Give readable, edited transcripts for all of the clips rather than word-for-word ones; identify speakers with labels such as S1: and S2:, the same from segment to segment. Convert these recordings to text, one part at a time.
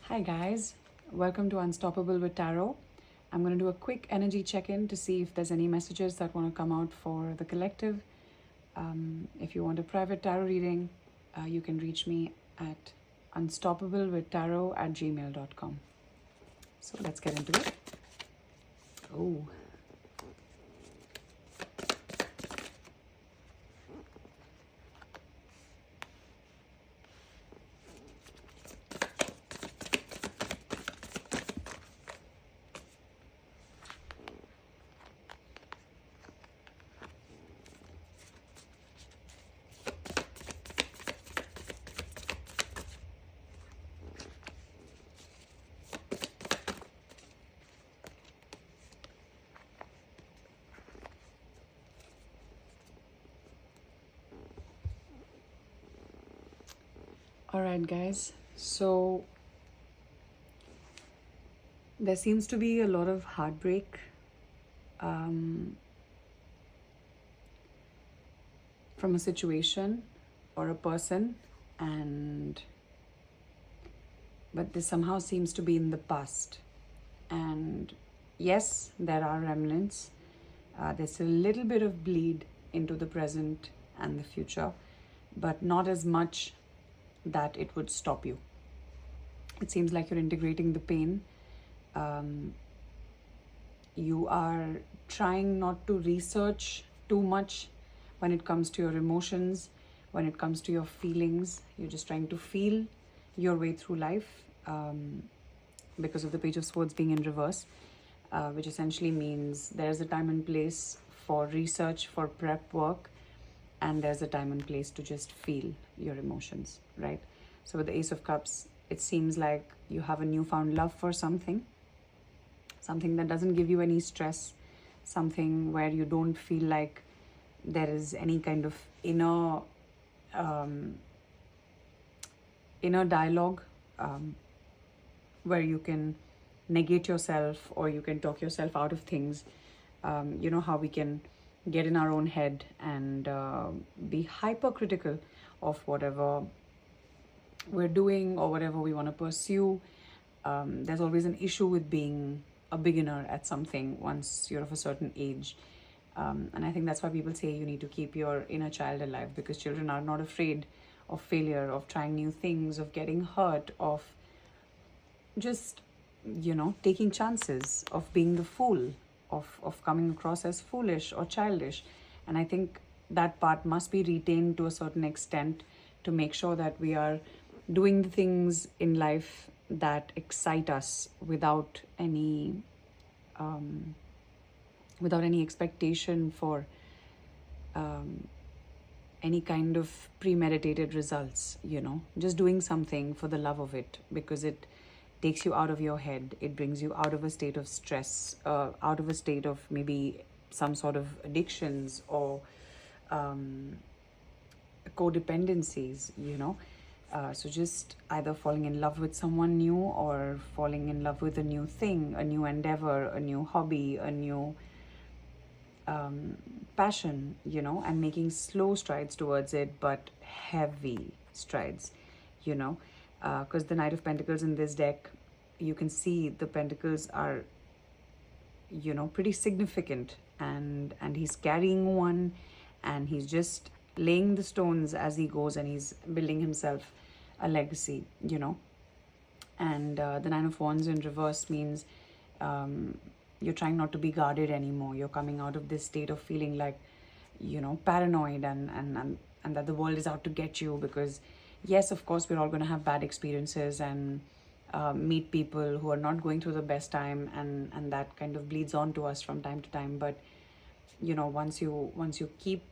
S1: Hi guys, welcome to Unstoppable with Tarot. I'm going to do a quick energy check-in to see if there's any messages that want to come out for the collective. If you want a private tarot reading, you can reach me at unstoppablewithtarot@gmail.com. So let's get into it. Oh, all right, guys. So there seems to be a lot of heartbreak from a situation or a person, but this somehow seems to be in the past. And yes, there are remnants. There's a little bit of bleed into the present and the future, but not as much that it would stop you. It seems like you're integrating the pain. You are trying not to research too much when it comes to your emotions, when it comes to your feelings. You're just trying to feel your way through life, because of the Page of Swords being in reverse, which essentially means there's a time and place for research, for prep work, and there's a time and place to just feel your emotions, right? So with the Ace of Cups, it seems like you have a newfound love for something that doesn't give you any stress, something where you don't feel like there is any kind of inner dialogue, where you can negate yourself or you can talk yourself out of things. You know how we can get in our own head and be hypercritical of whatever we're doing or whatever we want to pursue. There's always an issue with being a beginner at something once you're of a certain age. And I think that's why people say you need to keep your inner child alive, because children are not afraid of failure, of trying new things, of getting hurt, of just, taking chances, of being the fool, of coming across as foolish or childish. And I think that part must be retained to a certain extent to make sure that we are doing the things in life that excite us without any expectation for any kind of premeditated results. Just doing something for the love of it, because it takes you out of your head. It brings you out of a state of stress, out of a state of maybe some sort of addictions or codependencies. So just either falling in love with someone new or falling in love with a new thing, a new endeavor, a new hobby, a new passion, and making slow strides towards it, but heavy strides, because the Knight of Pentacles in this deck, you can see the pentacles are, pretty significant, and he's carrying one, and he's just laying the stones as he goes, and he's building himself a legacy, and the Nine of Wands in reverse means you're trying not to be guarded anymore. You're coming out of this state of feeling like, paranoid and that the world is out to get you, because yes, of course, we're all going to have bad experiences and meet people who are not going through the best time, and that kind of bleeds on to us from time to time. But once you keep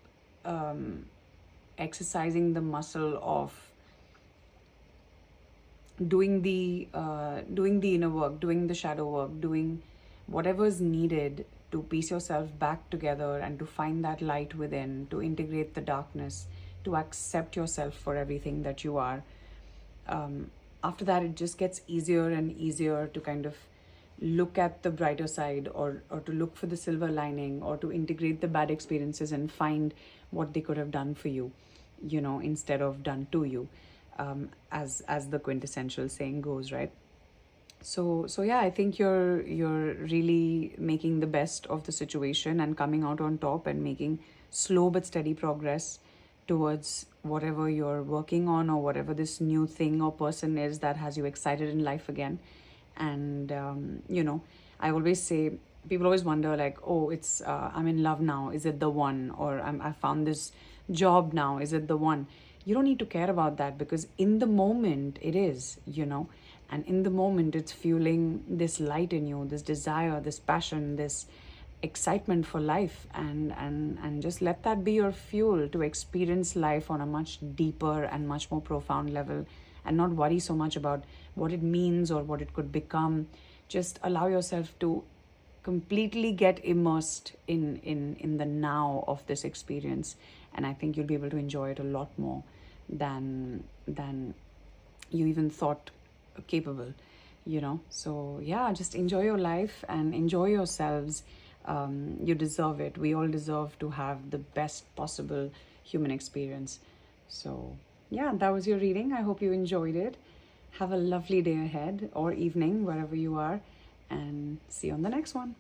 S1: exercising the muscle of doing the inner work, doing the shadow work, doing whatever's needed to piece yourself back together and to find that light within, to integrate the darkness, to accept yourself for everything that you are. After that, it just gets easier and easier to kind of look at the brighter side, or to look for the silver lining, or to integrate the bad experiences and find what they could have done for you, instead of done to you, as the quintessential saying goes, right? So yeah, I think you're really making the best of the situation and coming out on top and making slow but steady progress towards whatever you're working on, or whatever this new thing or person is that has you excited in life again. And I always say, people always wonder, like, oh, it's I'm in love now, is it the one? Or I found this job now, is it the one? You don't need to care about that, because in the moment it is, and in the moment it's fueling this light in you, this desire, this passion, this excitement for life. And just let that be your fuel to experience life on a much deeper and much more profound level, and not worry so much about what it means or what it could become. Just allow yourself to completely get immersed in the now of this experience, and I think you'll be able to enjoy it a lot more than you even thought capable. So yeah, just enjoy your life and enjoy yourselves. You deserve it. We all deserve to have the best possible human experience. So yeah, that was your reading. I hope you enjoyed it. Have a lovely day ahead, or evening, wherever you are, and see you on the next one.